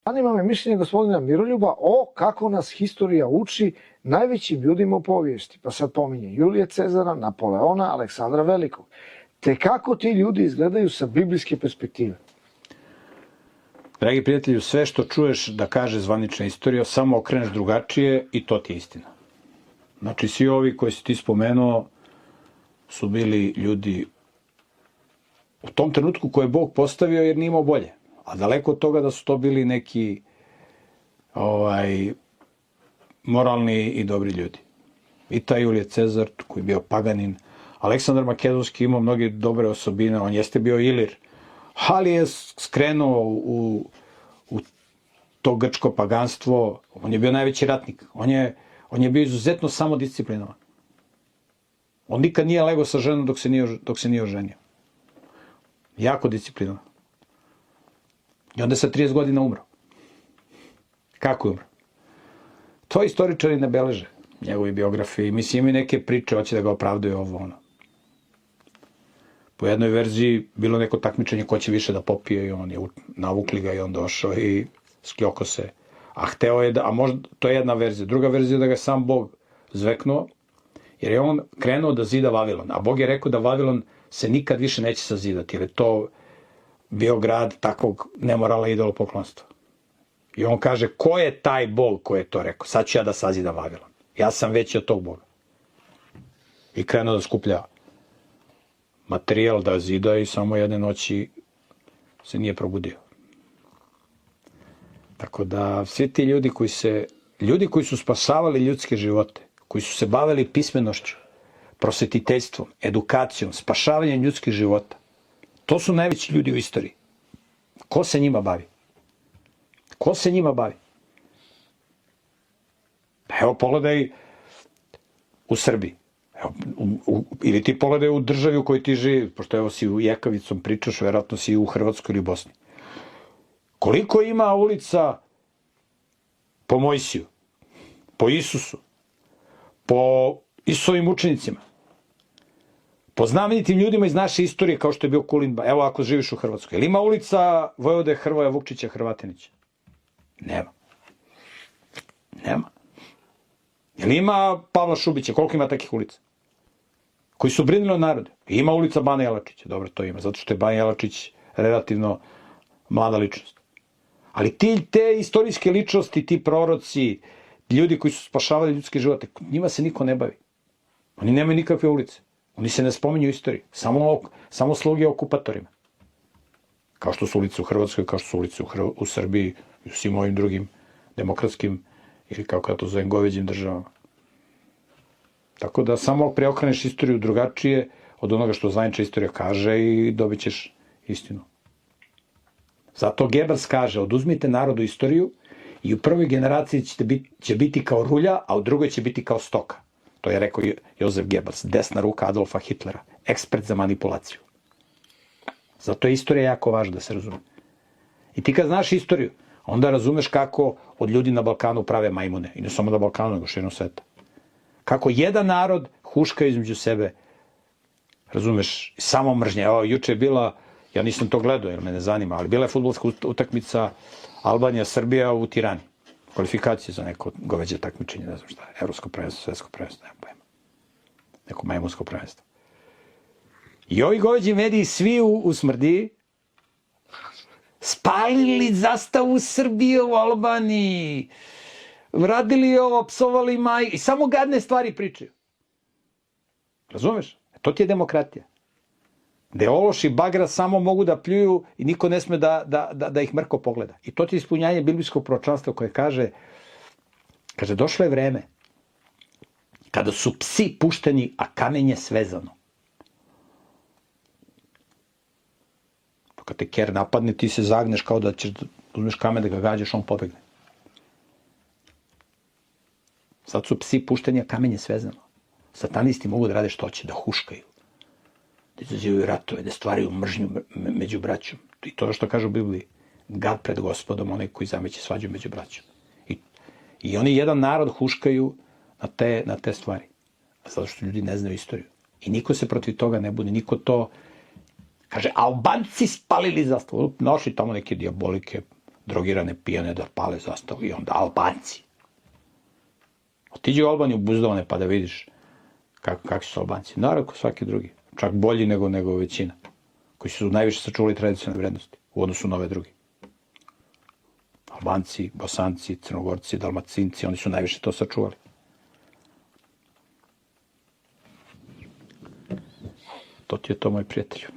Zanima me mišljenje gospodina Miroljuba o kako nas historija uči najvećim ljudima u povijesti. Pa sad pominje Julije Cezara, Napoleona, Aleksandra Velikog. Te kako ti ljudi izgledaju sa biblijske perspektive? Dragi prijatelju, sve što čuješ da kaže zvanična istorija, samo okreneš drugačije i to ti je istina. Znači, svi ovi koji si ti spomenuo su bili ljudi u tom trenutku koje je Bog postavio jer nije imao bolje. A daleko od toga da su to bili neki moralni i dobri ljudi. I taj Julije Cezar, koji je bio paganin, Aleksandar Makedonski imao mnoge dobre osobine, on jeste bio Ilir, ali je skrenuo u to grčko paganstvo, on je bio najveći ratnik, on je bio izuzetno samodisciplinovan. On nikad nije legao sa ženom dok se nije oženio. Jako disciplinovan. I onda sa 30 godina umro. Kako je umro? To istoričari ne beleže, njegovi biografiji. Mislim, imaju neke priče, hoće da ga opravdaju ovo, ono. Po jednoj verziji bilo neko takmičenje ko će više da popije i on je navukli ga i on došao i skljoko se. A hteo je a možda, to je jedna verzija. Druga verzija je da ga sam Bog zveknuo, jer je on krenuo da zida Vavilon. A Bog je rekao da Vavilon se nikad više neće sazidati, jer je to bio grad takvog nemorala i idolopoklonstva. I on kaže, ko je taj Bog koji je to rekao? Sad ću ja da sazidam Vavilon. Ja sam veći od tog Boga. I krenuo da skuplja materijal, da zida i samo jedne noći se nije probudio. Tako da svi ti ljudi koji su spasavali ljudske živote, koji su se bavili pismenošću, prosvetiteljstvom, edukacijom, spašavanjem ljudskih života, to su najveći ljudi u istoriji. Ko se njima bavi? Ko se njima bavi? Evo, pogledaj u Srbiji. Ili ti pogledaj u državi u kojoj ti živi, pošto evo si u Jekavicom pričaš, verovatno si u Hrvatskoj ili Bosni. Koliko ima ulica po Mojsiju, po Isusu, po Isusovim učenicima, po znamenitim ljudima iz naše istorije kao što je bio Kulinba, evo ako živiš u Hrvatskoj. Ili ima ulica Vojvode Hrvoja Vukčića Hrvatinića? Nema. Nema. Ili ima Pavla Šubića? Koliko ima takih ulica? Koji su brinuli o narodu. Ima ulica Bane Jelačića, dobro to ima, zato što je Bane Jelačić relativno mlada ličnost. Ali te istorijske ličnosti, ti proroci, ljudi koji su spašavali ljudske živote, njima se niko ne bavi. Oni nemaju nikakve ulice. Oni se ne spominju u istoriji. Samo sluge okupatorima. Kao što su ulice u Hrvatskoj, kao što su ulice u Srbiji i u svim ovim drugim demokratskim ili kako ja to zovem goveđim državama. Tako da samo preokreneš istoriju drugačije od onoga što zvanična istorija kaže i dobit ćeš istinu. Zato Gebels kaže, oduzmite narodu istoriju i u prvoj generaciji će biti kao rulja, a u drugoj će biti kao stoka. To je rekao Josef Gebels, desna ruka Adolfa Hitlera, ekspert za manipulaciju. Zato je istorija jako važna da se razume. I ti kad znaš istoriju, onda razumeš kako od ljudi na Balkanu prave majmune. I ne samo na Balkanu, nego širom sveta. Kako jedan narod huška između sebe, razumeš, samo mržnje. Evo, juče je bila, ja nisam to gledao jer me ne zanima, ali bila je fudbalska utakmica Albanija-Srbija u Tirani. Kvalifikacije za neko goveđe takmičenje, ne znam šta, evropsko prvenstvo, svetsko prvenstvo, nema pojma. Neko majmunsko prvenstvo. I ovi goveđi mediji svi u Smrdiji spalili zastavu Srbije u Albaniji, radili ovo, psovali i samo gadne stvari pričaju. Razumeš? To ti je demokratija. Gde ološ i bagra samo mogu da pljuju i niko ne sme da ih mrko pogleda. I to ti je ispunjanje biblijskog proročanstva koje kaže, došlo je vreme kada su psi pušteni, a kamenje svezano. Kad te ker napadne, ti se zagneš kao da ćeš uzmeš kamen da ga gađaš, on pobegne. Sad su psi pušteni, a kamenje svezano. Satanisti mogu da rade što hoće, da huškaju, da izazivaju ratove, da stvaraju mržnju među braćom. I to je što kaže u Bibliji, gad pred Gospodom, onaj koji zameće svađu među braćom. I oni jedan narod huškaju na te stvari. Zato što ljudi ne znaju istoriju. I niko se protiv toga ne buni, niko to... Kaže, Albanci spalili zastavu. Našli tamo neke diabolike, drogirane pijane da pale zastavu i onda Albanci. Otiđi u Albaniju buzdovane pa da vidiš kakvi su Albanci. Naravno kao svaki drugi. Čak bolji nego većina. Koji su najviše sačuvali tradicionalne vrednosti u odnosu na ove drugi. Albanci, Bosanci, Crnogorci, Dalmacinci, oni su najviše to sačuvali. To ti je to, moj prijatelju.